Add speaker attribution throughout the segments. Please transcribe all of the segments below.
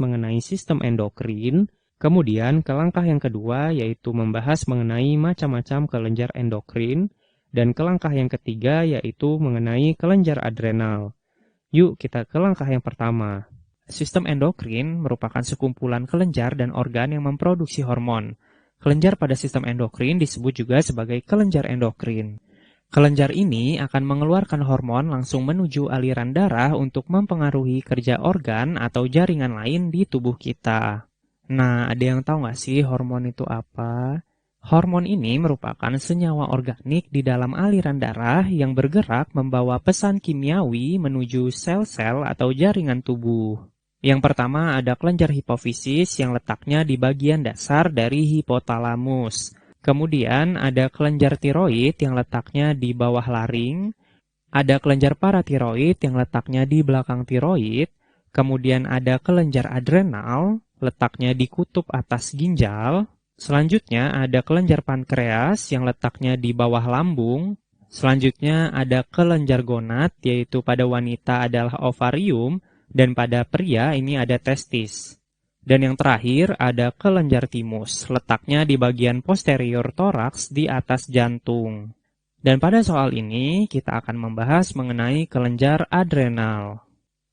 Speaker 1: mengenai sistem endokrin, kemudian ke langkah yang kedua yaitu membahas mengenai macam-macam kelenjar endokrin, dan ke langkah yang ketiga yaitu mengenai kelenjar adrenal. Yuk kita ke langkah yang pertama. Sistem endokrin merupakan sekumpulan kelenjar dan organ yang memproduksi hormon. Kelenjar pada sistem endokrin disebut juga sebagai kelenjar endokrin. Kelenjar ini akan mengeluarkan hormon langsung menuju aliran darah untuk mempengaruhi kerja organ atau jaringan lain di tubuh kita. Nah, ada yang tahu nggak sih hormon itu apa? Hormon ini merupakan senyawa organik di dalam aliran darah yang bergerak membawa pesan kimiawi menuju sel-sel atau jaringan tubuh. Yang pertama ada kelenjar hipofisis yang letaknya di bagian dasar dari hipotalamus. Kemudian ada kelenjar tiroid yang letaknya di bawah laring. Ada kelenjar paratiroid yang letaknya di belakang tiroid. Kemudian ada kelenjar adrenal, letaknya di kutub atas ginjal. Selanjutnya ada kelenjar pankreas yang letaknya di bawah lambung. Selanjutnya ada kelenjar gonad, yaitu pada wanita adalah ovarium, dan pada pria ini ada testis. Dan yang terakhir ada kelenjar timus, letaknya di bagian posterior toraks di atas jantung. Dan pada soal ini kita akan membahas mengenai kelenjar adrenal.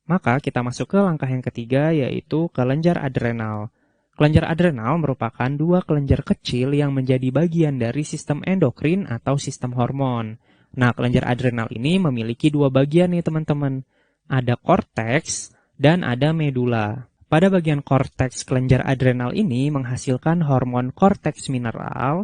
Speaker 1: Maka kita masuk ke langkah yang ketiga yaitu kelenjar adrenal. Kelenjar adrenal merupakan dua kelenjar kecil yang menjadi bagian dari sistem endokrin atau sistem hormon. Nah, kelenjar adrenal ini memiliki dua bagian nih teman-teman. Ada korteks dan ada medula. Pada bagian korteks kelenjar adrenal ini menghasilkan hormon korteks mineral,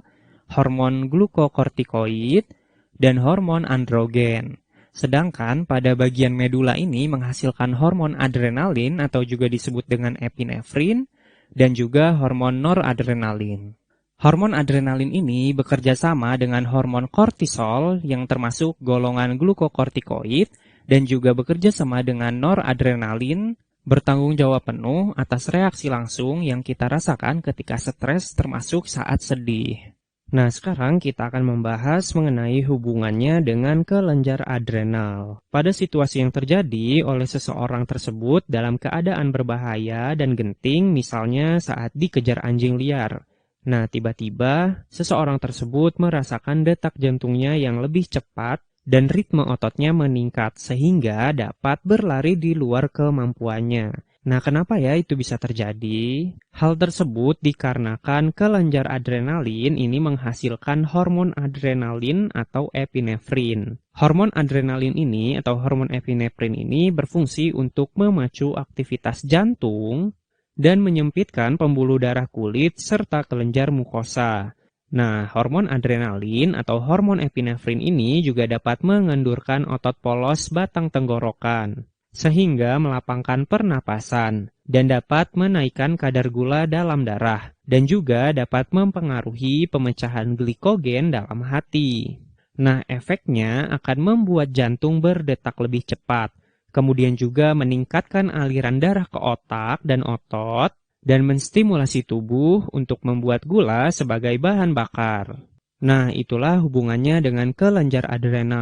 Speaker 1: hormon glukokortikoid, dan hormon androgen. Sedangkan pada bagian medula ini menghasilkan hormon adrenalin atau juga disebut dengan epinefrin, dan juga hormon noradrenalin. Hormon adrenalin ini bekerja sama dengan hormon kortisol yang termasuk golongan glukokortikoid dan juga bekerja sama dengan noradrenalin, bertanggung jawab penuh atas reaksi langsung yang kita rasakan ketika stres termasuk saat sedih. Nah, sekarang kita akan membahas mengenai hubungannya dengan kelenjar adrenal. Pada situasi yang terjadi oleh seseorang tersebut dalam keadaan berbahaya dan genting, misalnya saat dikejar anjing liar. Nah, tiba-tiba seseorang tersebut merasakan detak jantungnya yang lebih cepat dan ritme ototnya meningkat sehingga dapat berlari di luar kemampuannya. Nah, kenapa ya itu bisa terjadi? Hal tersebut dikarenakan kelenjar adrenalin ini menghasilkan hormon adrenalin atau epinefrin. Hormon adrenalin ini atau hormon epinefrin ini berfungsi untuk memacu aktivitas jantung dan menyempitkan pembuluh darah kulit serta kelenjar mukosa. Nah, hormon adrenalin atau hormon epinefrin ini juga dapat mengendurkan otot polos batang tenggorokan, sehingga melapangkan pernapasan, dan dapat menaikkan kadar gula dalam darah, dan juga dapat mempengaruhi pemecahan glikogen dalam hati. Nah, efeknya akan membuat jantung berdetak lebih cepat, kemudian juga meningkatkan aliran darah ke otak dan otot, dan menstimulasi tubuh untuk membuat gula sebagai bahan bakar. Nah, itulah hubungannya dengan kelenjar adrenal.